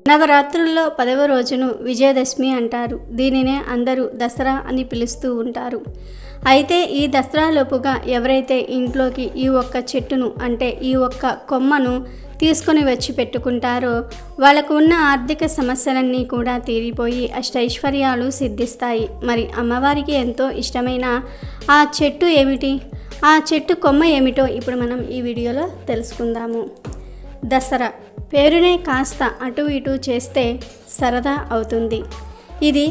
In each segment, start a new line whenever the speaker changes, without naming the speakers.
నవరాత్రుల్లో 10వ రోజును విజయదశమి అంటారు. దీనినే అందరూ దసరా అని పిలుస్తూ ఉంటారు. అయితే ఈ దసరాలోపుగా ఎవరైతే ఇంట్లోకి ఈ ఒక్క చెట్టును అంటే ఈ ఒక్క కొమ్మను తీసుకొని వచ్చి పెట్టుకుంటారో వాళ్ళకు ఉన్న ఆర్థిక సమస్యలన్నీ కూడా తీరిపోయి అష్టైశ్వర్యాలు సిద్ధిస్తాయి. మరి అమ్మవారికి ఎంతో ఇష్టమైన ఆ చెట్టు ఏమిటి, ఆ చెట్టు కొమ్మ ఏమిటో ఇప్పుడు మనం ఈ వీడియోలో తెలుసుకుందాము. దసరా పేరునే కాస్త అటు ఇటు చేస్తే సరదా అవుతుంది. ఇది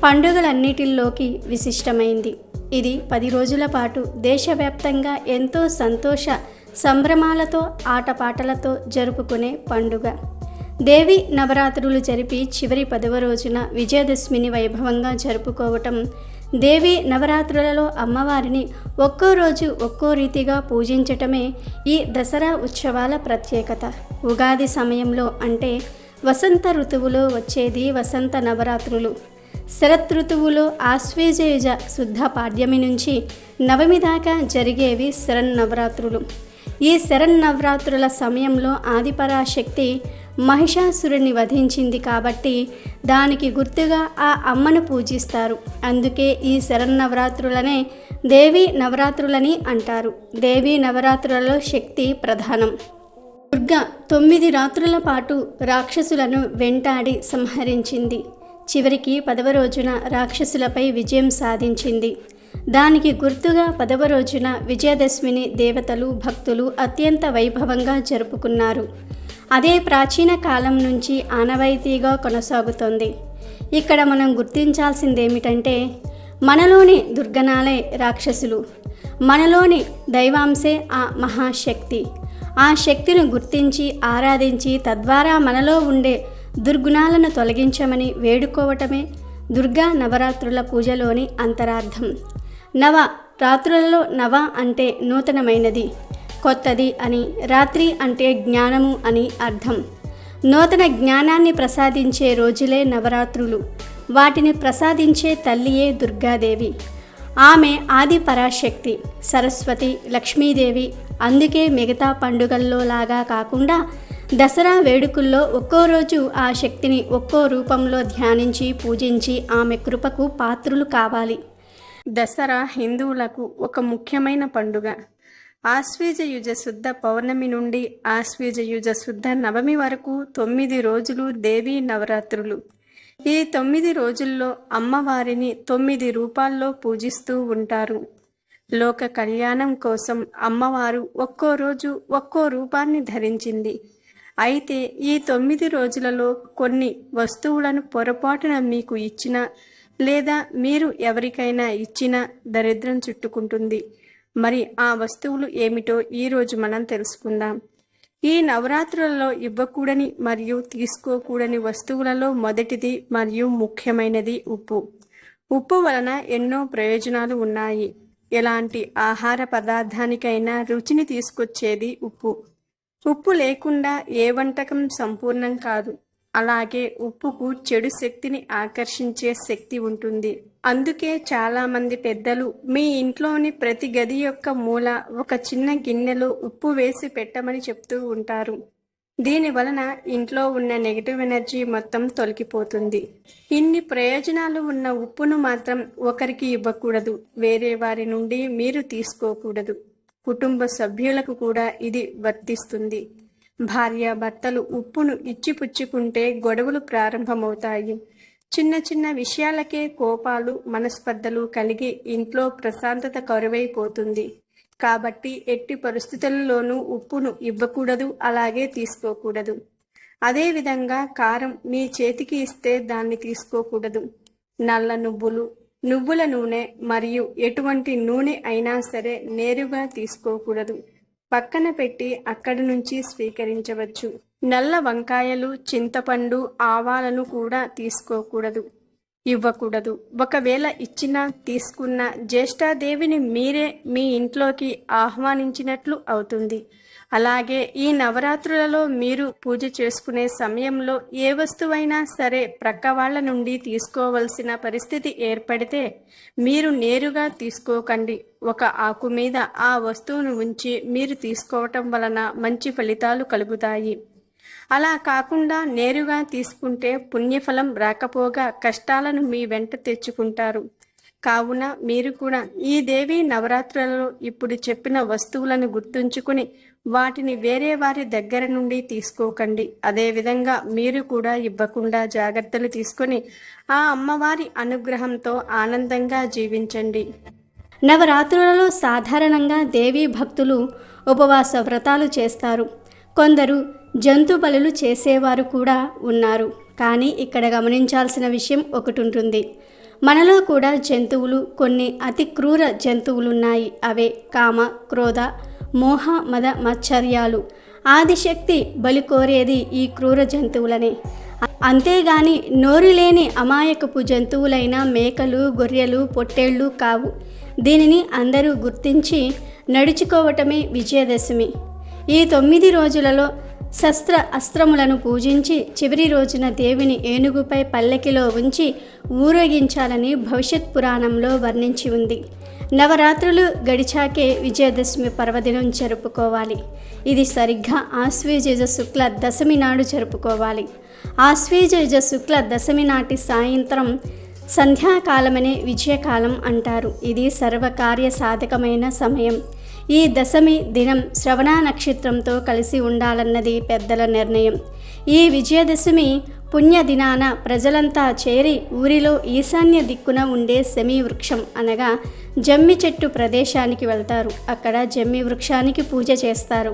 పండుగలన్నిటిల్లోకి విశిష్టమైంది. ఇది 10 రోజుల పాటు దేశవ్యాప్తంగా ఎంతో సంతోష సంభ్రమాలతో ఆటపాటలతో జరుపుకునే పండుగ. దేవి నవరాత్రులు జరిపి చివరి 10వ రోజున విజయదశమిని వైభవంగా జరుపుకోవటం, దేవి నవరాత్రులలో అమ్మవారిని ఒక్కో రోజు ఒక్కో రీతిగా పూజించటమే ఈ దసరా ఉత్సవాల ప్రత్యేకత. ఉగాది సమయంలో అంటే వసంత ఋతువులో వచ్చేది వసంత నవరాత్రులు. శరత్ ఋతువులో ఆశ్వేజయుజ శుద్ధ పాడ్యమి నుంచి నవమి దాకా జరిగేవి శరన్నవరాత్రులు. ఈ శరన్నవరాత్రుల సమయంలో ఆదిపరాశక్తి మహిషాసురుని వధించింది కాబట్టి దానికి గుర్తుగా ఆ అమ్మను పూజిస్తారు. అందుకే ఈ శరన్నవరాత్రులనే దేవీ నవరాత్రులని అంటారు. దేవీ నవరాత్రులలో శక్తి ప్రధానం. దుర్గా 9 రాత్రుల పాటు రాక్షసులను వెంటాడి సంహరించింది. చివరికి 10వ రోజున రాక్షసులపై విజయం సాధించింది. దానికి గుర్తుగా 10వ రోజున విజయదశమిని దేవతలు భక్తులు అత్యంత వైభవంగా జరుపుకున్నారు. అదే ప్రాచీన కాలం నుంచి ఆనవాయితీగా కొనసాగుతోంది. ఇక్కడ మనం గుర్తించాల్సిందేమిటంటే మనలోని దుర్గణాలే రాక్షసులు, మనలోని దైవాంశే ఆ మహాశక్తి. ఆ శక్తిని గుర్తించి ఆరాధించి తద్వారా మనలో ఉండే దుర్గుణాలను తొలగించమని వేడుకోవటమే దుర్గా నవరాత్రుల పూజలోని అంతరార్థం. నవ రాత్రులలో నవ అంటే నూతనమైనది, కొత్తది అని, రాత్రి అంటే జ్ఞానము అని అర్థం. నూతన జ్ఞానాన్ని ప్రసాదించే రోజులే నవరాత్రులు. వాటిని ప్రసాదించే తల్లియే దుర్గాదేవి. ఆమె ఆది పరాశక్తి, సరస్వతి, లక్ష్మీదేవి. అందుకే మిగతా పండుగల్లో లాగా కాకుండా దసరా వేడుకల్లో ఒక్కో రోజు ఆ శక్తిని ఒక్కో రూపంలో ధ్యానించి పూజించి ఆమె కృపకు పాత్రులు కావాలి. దసరా హిందువులకు ఒక ముఖ్యమైన పండుగ. ఆశ్వేజయుజ శుద్ధ పౌర్ణమి నుండి ఆశ్వేజయుజ శుద్ధ నవమి వరకు 9 రోజులు దేవీ నవరాత్రులు. ఈ 9 రోజుల్లో అమ్మవారిని 9 రూపాల్లో పూజిస్తూ ఉంటారు. లోక కళ్యాణం కోసం అమ్మవారు ఒక్కో రోజు ఒక్కో రూపాన్ని ధరించింది. అయితే ఈ 9 రోజులలో కొన్ని వస్తువులను పొరపాటున మీకు ఇచ్చినా లేదా మీరు ఎవరికైనా ఇచ్చినా దరిద్రం చుట్టుకుంటుంది. మరి ఆ వస్తువులు ఏమిటో ఈరోజు మనం తెలుసుకుందాం. ఈ నవరాత్రులలో ఇవ్వకూడని మరియు తీసుకోకూడని వస్తువులలో మొదటిది మరియు ముఖ్యమైనది ఉప్పు. ఉప్పు వలన ఎన్నో ప్రయోజనాలు ఉన్నాయి. ఎలాంటి ఆహార పదార్థానికైనా రుచిని తీసుకొచ్చేది ఉప్పు. ఉప్పు లేకుండా ఏ వంటకం సంపూర్ణం కాదు. అలాగే ఉప్పుకు చెడు శక్తిని ఆకర్షించే శక్తి ఉంటుంది. అందుకే చాలామంది పెద్దలు మీ ఇంట్లోని ప్రతి గది యొక్క మూల ఒక చిన్న గిన్నెలో ఉప్పు వేసి పెట్టమని చెప్తూ ఉంటారు. దీని వలన ఇంట్లో ఉన్న నెగిటివ్ ఎనర్జీ మొత్తం తొలగిపోతుంది. ఇన్ని ప్రయోజనాలు ఉన్న ఉప్పును మాత్రం ఒకరికి ఇవ్వకూడదు, వేరే వారి నుండి మీరు తీసుకోకూడదు. కుటుంబ సభ్యులకు కూడా ఇది వర్తిస్తుంది. భార్యాభర్తలు ఉప్పును ఇచ్చిపుచ్చుకుంటే గొడవలు ప్రారంభమవుతాయి. చిన్న చిన్న విషయాలకే కోపాలు మనస్పర్ధలు కలిగి ఇంట్లో ప్రశాంతత కరువైపోతుంది. కాబట్టి ఎట్టి పరిస్థితుల్లోనూ ఉప్పును ఇవ్వకూడదు, అలాగే తీసుకోకూడదు. అదేవిధంగా కారం మీ చేతికి ఇస్తే దాన్ని తీసుకోకూడదు. నల్ల నువ్వులు, నువ్వుల నూనె మరియు ఎటువంటి నూనె అయినా సరే నేరుగా తీసుకోకూడదు. పక్కన పెట్టి అక్కడి నుంచి స్వీకరించవచ్చు. నల్ల వంకాయలు, చింతపండు, ఆవాలను కూడా తీసుకోకూడదు. ఇవ్వకూడదు. ఒకవేళ ఇచ్చినా తీసుకున్న జ్యేష్ఠాదేవిని మీరే మీ ఇంట్లోకి ఆహ్వానించినట్లు అవుతుంది. అలాగే ఈ నవరాత్రులలో మీరు పూజ చేసుకునే సమయంలో ఏ వస్తువైనా సరే ప్రక్క వాళ్ళ నుండి తీసుకోవలసిన పరిస్థితి ఏర్పడితే మీరు నేరుగా తీసుకోకండి. ఒక ఆకు మీద ఆ వస్తువును ఉంచి మీరు తీసుకోవటం వలన మంచి ఫలితాలు కలుగుతాయి. అలా కాకుండా నేరుగా తీసుకుంటే పుణ్యఫలం రాకపోగా కష్టాలను మీ వెంట తెచ్చుకుంటారు. కావున మీరు కూడా ఈ దేవి నవరాత్రులలో ఇప్పుడు చెప్పిన వస్తువులను గుర్తుంచుకుని వాటిని వేరే వారి దగ్గర నుండి తీసుకోకండి. అదేవిధంగా మీరు కూడా ఇవ్వకుండా జాగ్రత్తలు తీసుకొని ఆ అమ్మవారి అనుగ్రహంతో ఆనందంగా జీవించండి. నవరాత్రులలో సాధారణంగా దేవీ భక్తులు ఉపవాస వ్రతాలు చేస్తారు. కొందరు జంతు బలులు చేసేవారు కూడా ఉన్నారు. కానీ ఇక్కడ గమనించాల్సిన విషయం ఒకటి ఉంటుంది. మనలో కూడా జంతువులు, కొన్ని అతి క్రూర జంతువులున్నాయి. అవే కామ, క్రోధ, మోహ, మద, మత్సర్యాలు. ఆదిశక్తి బలి కోరేది ఈ క్రూర జంతువులనే. అంతేగాని నోరు లేని అమాయకపు జంతువులైన మేకలు, గొర్రెలు, పొట్టేళ్ళు కావు. దీనిని అందరూ గుర్తించి నడుచుకోవటమే విజయదశమి. ఈ 9 రోజులలో శస్త్ర అస్త్రములను పూజించి చివరి రోజున దేవిని ఏనుగుపై పల్లకిలో ఉంచి ఊరేగించాలని భవిష్యత్ పురాణంలో వర్ణించి ఉంది. నవరాత్రులు గడిచాకే విజయదశమి పర్వదినం జరుపుకోవాలి. ఇది సరిగ్గా ఆశ్వయుజ శుక్ల దశమి నాడు జరుపుకోవాలి. ఆశ్వయుజ శుక్ల దశమి నాటి సాయంత్రం సంధ్యాకాలమనే విజయకాలం అంటారు. ఇది సర్వకార్య సాధకమైన సమయం. ఈ దశమి దినం శ్రవణ నక్షత్రంతో కలిసి ఉండాలన్నది పెద్దల నిర్ణయం. ఈ విజయదశమి పుణ్యదినాన ప్రజలంతా చేరి ఊరిలో ఈశాన్య దిక్కున ఉండే శమీ వృక్షం అనగా జమ్మి చెట్టు ప్రదేశానికి వెళ్తారు. అక్కడ జమ్మి వృక్షానికి పూజ చేస్తారు.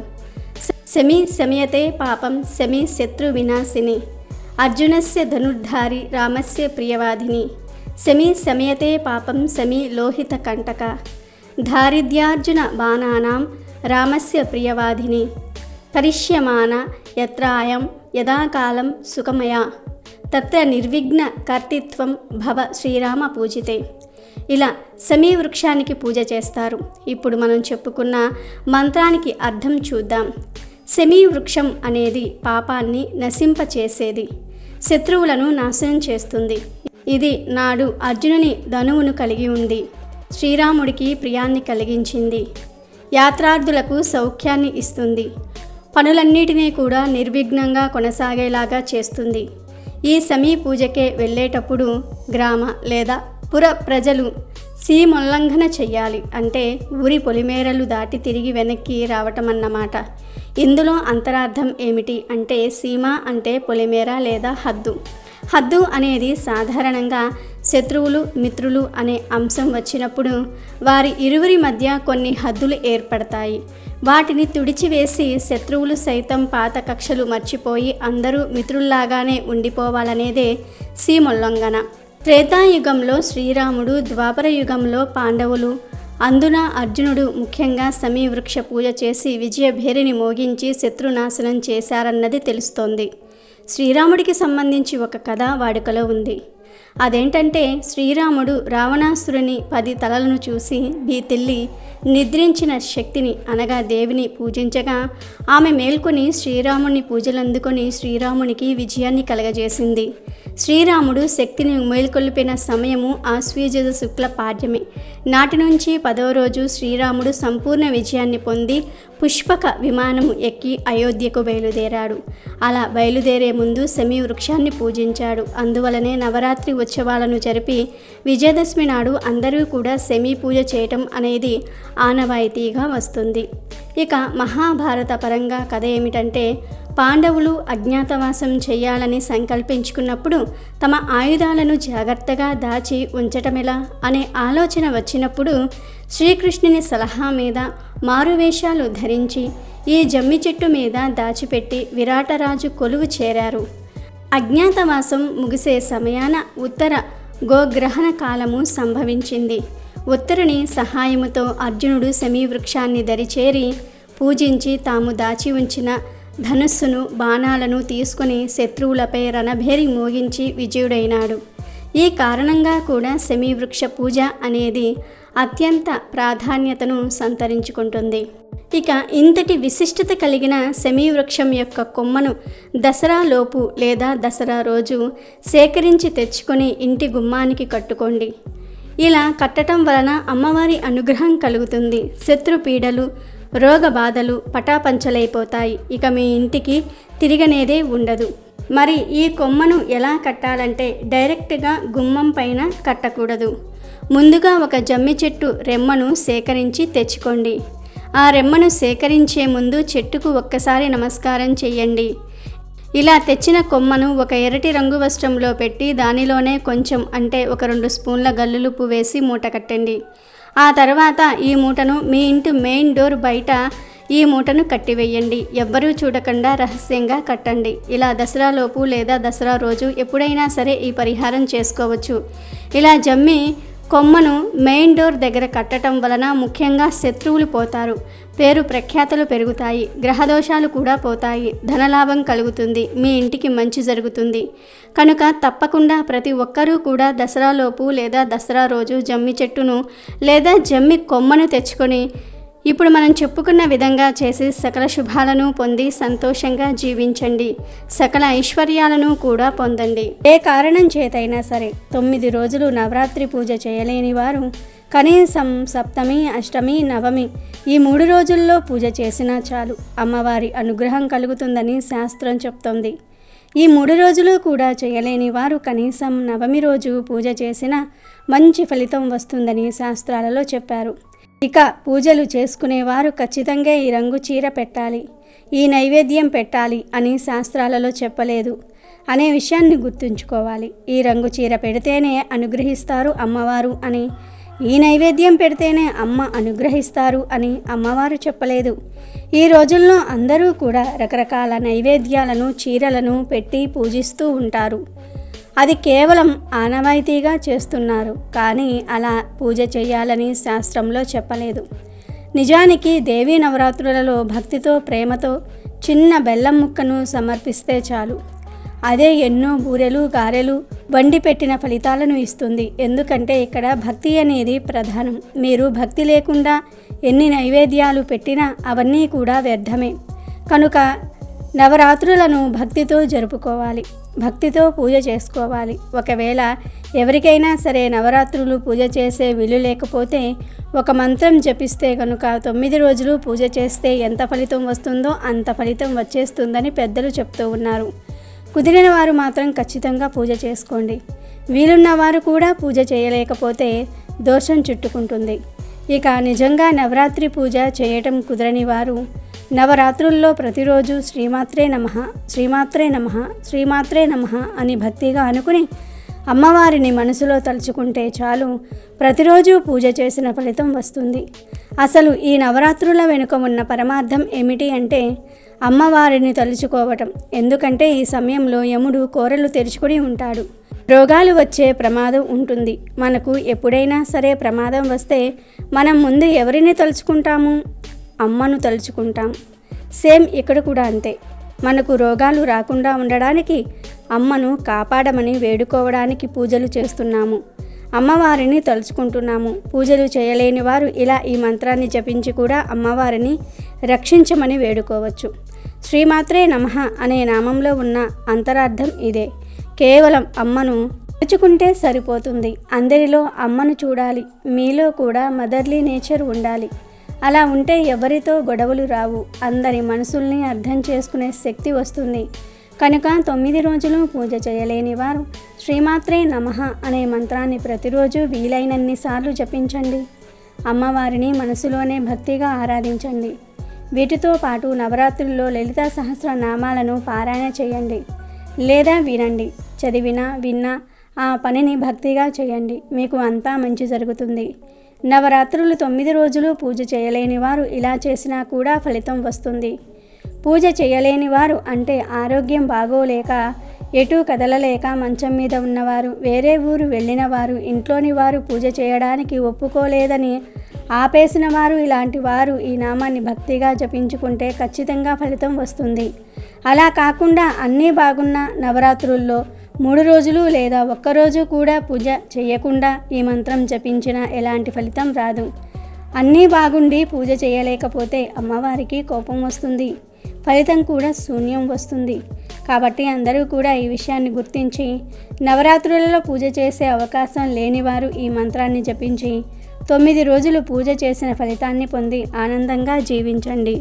శమీ శమయతే పాపం శమీ శత్రు వినాశిని అర్జునస్య ధనుర్ధారి రామస్య ప్రియవాదిని శమీ శమయతే పాపం శమీ లోహిత కంటక దారిద్ర్యార్జున బాణానాం రామస్య ప్రియవాదిని కరిష్యమాన యత్రాయం యదాకాలం సుఖమయా తత్ర నిర్విఘ్న కర్తృత్వం భవ శ్రీరామ పూజితే. ఇలా శమీ వృక్షానికి పూజ చేస్తారు. ఇప్పుడు మనం చెప్పుకున్న మంత్రానికి అర్థం చూద్దాం. శమీ వృక్షం అనేది పాపాన్ని నశింపచేసేది, శత్రువులను నాశనం చేస్తుంది. ఇది నాడు అర్జునుని ధనువును కలిగి ఉంది. శ్రీరాముడికి ప్రియాన్ని కలిగించింది. యాత్రార్థులకు సౌఖ్యాన్ని ఇస్తుంది. పనులన్నిటినీ కూడా నిర్విఘ్నంగా కొనసాగేలాగా చేస్తుంది. ఈ శమీ పూజకే వెళ్ళేటప్పుడు గ్రామ లేదా పుర ప్రజలు సీమోల్లంఘన చెయ్యాలి. అంటే ఊరి పొలిమేరలు దాటి తిరిగి వెనక్కి రావటం అన్నమాట. ఇందులో అంతరార్థం ఏమిటి అంటే సీమ అంటే పొలిమేర లేదా హద్దు. హద్దు అనేది సాధారణంగా శత్రువులు, మిత్రులు అనే అంశం వచ్చినప్పుడు వారి ఇరువురి మధ్య కొన్ని హద్దులు ఏర్పడతాయి. వాటిని తుడిచివేసి శత్రువులు సైతం పాత కక్షలు మర్చిపోయి అందరూ మిత్రుల్లాగానే ఉండిపోవాలనేదే సీమోల్లంఘన. త్రేతాయుగంలో శ్రీరాముడు, ద్వాపర యుగంలో పాండవులు, అందున అర్జునుడు ముఖ్యంగా శమీ వృక్ష పూజ చేసి విజయభేరిని మోగించి శత్రునాశనం చేశారన్నది తెలుస్తోంది. శ్రీరాముడికి సంబంధించి ఒక కథ వాడుకలో ఉంది. అదేంటంటే శ్రీరాముడు రావణాసురుని 10 తలలను చూసి భీతిల్లి నిద్రించిన శక్తిని అనగా దేవిని పూజించగా ఆమె మేల్కొని శ్రీరాముని పూజలందుకొని శ్రీరామునికి విజయాన్ని కలగజేసింది. శ్రీరాముడు శక్తిని మేల్కొల్పిన సమయము ఆశ్వయుజ శుక్ల పాడ్యమే. నాటి నుంచి 10వ రోజు శ్రీరాముడు సంపూర్ణ విజయాన్ని పొంది పుష్పక విమానము ఎక్కి అయోధ్యకు బయలుదేరాడు. అలా బయలుదేరే ముందు శమీ వృక్షాన్ని పూజించాడు. అందువలనే నవరాత్రి ఉత్సవాలను జరిపి విజయదశమి నాడు అందరూ కూడా శమీ పూజ చేయటం అనేది ఆనవాయితీగా వస్తుంది. ఇక మహాభారత పరంగా కథ ఏమిటంటే పాండవులు అజ్ఞాతవాసం చేయాలని సంకల్పించుకున్నప్పుడు తమ ఆయుధాలను జాగ్రత్తగా దాచి ఉంచటమెలా అనే ఆలోచన వచ్చినప్పుడు శ్రీకృష్ణుని సలహా మీద మారువేషాలు ధరించి ఈ జమ్మి చెట్టు మీద దాచిపెట్టి విరాటరాజు కొలువు చేరారు. అజ్ఞాతవాసం ముగిసే సమయాన ఉత్తర గోగ్రహణ కాలము సంభవించింది. ఉత్తరుని సహాయముతో అర్జునుడు శమీ వృక్షాన్ని దరిచేరి పూజించి తాము దాచి ఉంచిన ధనుస్సును బాణాలను తీసుకుని శత్రువులపై రణభేరి మోగించి విజయుడైనాడు. ఈ కారణంగా కూడా శమీవృక్ష పూజ అనేది అత్యంత ప్రాధాన్యతను సంతరించుకుంటుంది. ఇక ఇంతటి విశిష్టత కలిగిన శమీవృక్షం యొక్క కొమ్మను దసరా లోపు లేదా దసరా రోజు సేకరించి తెచ్చుకొని ఇంటి గుమ్మానికి కట్టుకోండి. ఇలా కట్టడం వలన అమ్మవారి అనుగ్రహం కలుగుతుంది. శత్రుపీడలు, రోగ బాధలు పటాపంచలైపోతాయి. ఇక మీ ఇంటికి తిరిగనేదే ఉండదు. మరి ఈ కొమ్మను ఎలా కట్టాలంటే డైరెక్ట్గా గుమ్మం పైన కట్టకూడదు. ముందుగా ఒక జమ్మి చెట్టు రెమ్మను సేకరించి తెచ్చుకోండి. ఆ రెమ్మను సేకరించే ముందు చెట్టుకు ఒక్కసారి నమస్కారం చేయండి. ఇలా తెచ్చిన కొమ్మను ఒక ఎర్రటి రంగు వస్త్రంలో పెట్టి దానిలోనే కొంచెం అంటే ఒక 2 స్పూన్ల గల్లులుప్పు వేసి మూట కట్టండి. ఆ తర్వాత ఈ మూటను మీ ఇంటి మెయిన్ డోర్ బయట ఈ మూటను కట్టివేయండి. ఎవ్వరూ చూడకుండా రహస్యంగా కట్టండి. ఇలా దసరాలోపు లేదా దసరా రోజు ఎప్పుడైనా సరే ఈ పరిహారం చేసుకోవచ్చు. ఇలా జమ్మి కొమ్మను మెయిన్ డోర్ దగ్గర కట్టడం వలన ముఖ్యంగా శత్రువులు పోతారు, పేరు ప్రఖ్యాతలు పెరుగుతాయి, గ్రహదోషాలు కూడా పోతాయి, ధనలాభం కలుగుతుంది, మీ ఇంటికి మంచి జరుగుతుంది. కనుక తప్పకుండా ప్రతి ఒక్కరూ కూడా దసరాలోపు లేదా దసరా రోజు జమ్మి చెట్టును లేదా జమ్మి కొమ్మను తెచ్చుకొని ఇప్పుడు మనం చెప్పుకున్న విధంగా చేసి సకల శుభాలను పొంది సంతోషంగా జీవించండి. సకల ఐశ్వర్యాలను కూడా పొందండి. ఏ కారణం చేతైనా సరే 9 రోజులు నవరాత్రి పూజ చేయలేని వారు కనీసం సప్తమి, అష్టమి, నవమి ఈ 3 రోజుల్లో పూజ చేసినా చాలు, అమ్మవారి అనుగ్రహం కలుగుతుందని శాస్త్రం చెప్తోంది. ఈ 3 రోజులు కూడా చేయలేని వారు కనీసం నవమి రోజు పూజ చేసినా మంచి ఫలితం వస్తుందని శాస్త్రాలలో చెప్పారు. ఇక పూజలు చేసుకునేవారు ఖచ్చితంగా ఈ రంగు చీర పెట్టాలి, ఈ నైవేద్యం పెట్టాలి అని శాస్త్రాలలో చెప్పలేదు అనే విషయాన్ని గుర్తుంచుకోవాలి. ఈ రంగు చీర పెడితేనే అనుగ్రహిస్తారు అమ్మవారు అని, ఈ నైవేద్యం పెడితేనే అమ్మ అనుగ్రహిస్తారు అని అమ్మవారు చెప్పలేదు. ఈ రోజుల్లో అందరూ కూడా రకరకాల నైవేద్యాలను, చీరలను పెట్టి పూజిస్తూ ఉంటారు. అది కేవలం ఆనవాయితీగా చేస్తున్నారు, కానీ అలా పూజ చేయాలని శాస్త్రంలో చెప్పలేదు. నిజానికి దేవీ నవరాత్రులలో భక్తితో, ప్రేమతో చిన్న బెల్లం ముక్కను సమర్పిస్తే చాలు, అదే ఎన్నో బూరెలు, గారెలు వండి పెట్టిన ఫలితాలను ఇస్తుంది. ఎందుకంటే ఇక్కడ భక్తి అనేది ప్రధానం. మీరు భక్తి లేకుండా ఎన్ని నైవేద్యాలు పెట్టినా అవన్నీ కూడా వ్యర్థమే. కనుక నవరాత్రులను భక్తితో జరుపుకోవాలి, భక్తితో పూజ చేసుకోవాలి. ఒకవేళ ఎవరికైనా సరే నవరాత్రులు పూజ చేసే వీలు లేకపోతే ఒక మంత్రం జపిస్తే కనుక 9 రోజులు పూజ చేస్తే ఎంత ఫలితం వస్తుందో అంత ఫలితం వచ్చేస్తుందని పెద్దలు చెప్తూ ఉన్నారు. కుదిరిన వారు మాత్రం ఖచ్చితంగా పూజ చేసుకోండి. వీలున్న వారు కూడా పూజ చేయలేకపోతే దోషం చుట్టుకుంటుంది. ఇక నిజంగా నవరాత్రి పూజ చేయటం కుదరని వారు నవరాత్రుల్లో ప్రతిరోజు శ్రీమాత్రే నమః, శ్రీమాత్రే నమః, శ్రీమాత్రే నమః అని భక్తిగా అనుకుని అమ్మవారిని మనసులో తలుచుకుంటే చాలు, ప్రతిరోజు పూజ చేసిన ఫలితం వస్తుంది. అసలు ఈ నవరాత్రుల వెనుక ఉన్న పరమార్థం ఏమిటి అంటే అమ్మవారిని తలుచుకోవటం. ఎందుకంటే ఈ సమయంలో యముడు కోరలు తెరుచుకొని ఉంటాడు, రోగాలు వచ్చే ప్రమాదం ఉంటుంది. మనకు ఎప్పుడైనా సరే ప్రమాదం వస్తే మనం ముందు ఎవరిని తలుచుకుంటాము? అమ్మను తలుచుకుంటాం. సేమ్ ఇక్కడ కూడా అంతే. మనకు రోగాలు రాకుండా ఉండడానికి అమ్మను కాపాడమని వేడుకోవడానికి పూజలు చేస్తున్నాము, అమ్మవారిని తలుచుకుంటున్నాము. పూజలు చేయలేని వారు ఇలా ఈ మంత్రాన్ని జపించి కూడా అమ్మవారిని రక్షించమని వేడుకోవచ్చు. శ్రీమాత్రే నమః అనే నామంలో ఉన్న అంతరార్థం ఇదే. కేవలం అమ్మను తలుచుకుంటే సరిపోతుంది. అందరిలో అమ్మను చూడాలి. మీలో కూడా మదర్లీ నేచర్ ఉండాలి. అలా ఉంటే ఎవరితో గొడవలు రావు, అందరి మనసుల్ని అర్థం చేసుకునే శక్తి వస్తుంది. కనుక 9 రోజులు పూజ చేయలేని వారు శ్రీమాత్రే నమః అనే మంత్రాన్ని ప్రతిరోజు వీలైనన్ని సార్లు జపించండి. అమ్మవారిని మనసులోనే భక్తిగా ఆరాధించండి. వీటితో పాటు నవరాత్రుల్లో లలితా సహస్రనామాలను పారాయణ చేయండి లేదా వినండి. చదివినా విన్నా ఆ పనిని భక్తిగా చేయండి, మీకు అంతా మంచి జరుగుతుంది. నవరాత్రులు 9 రోజులు పూజ చేయలేని వారు ఇలా చేసినా కూడా ఫలితం వస్తుంది. పూజ చేయలేని వారు అంటే ఆరోగ్యం బాగోలేక, ఎటూ కదలలేక మంచం మీద ఉన్నవారు, వేరే ఊరు వెళ్ళిన వారు, ఇంట్లోని వారు పూజ చేయడానికి ఒప్పుకోలేదని ఆపేసిన వారు, ఇలాంటి వారు ఈ నామాన్ని భక్తిగా జపించుకుంటే ఖచ్చితంగా ఫలితం వస్తుంది. అలా కాకుండా అన్నీ బాగున్న నవరాత్రుల్లో 3 రోజులు లేదా ఒక్కరోజు కూడా పూజ చేయకుండా ఈ మంత్రం జపించినా ఎలాంటి ఫలితం రాదు. అన్నీ బాగుండి పూజ చేయలేకపోతే అమ్మవారికి కోపం వస్తుంది, ఫలితం కూడా శూన్యం వస్తుంది. కాబట్టి అందరూ కూడా ఈ విషయాన్ని గుర్తించి నవరాత్రులలో పూజ చేసే అవకాశం లేనివారు ఈ మంత్రాన్ని జపించి 9 రోజులు పూజ చేసిన ఫలితాన్ని పొంది ఆనందంగా జీవించండి.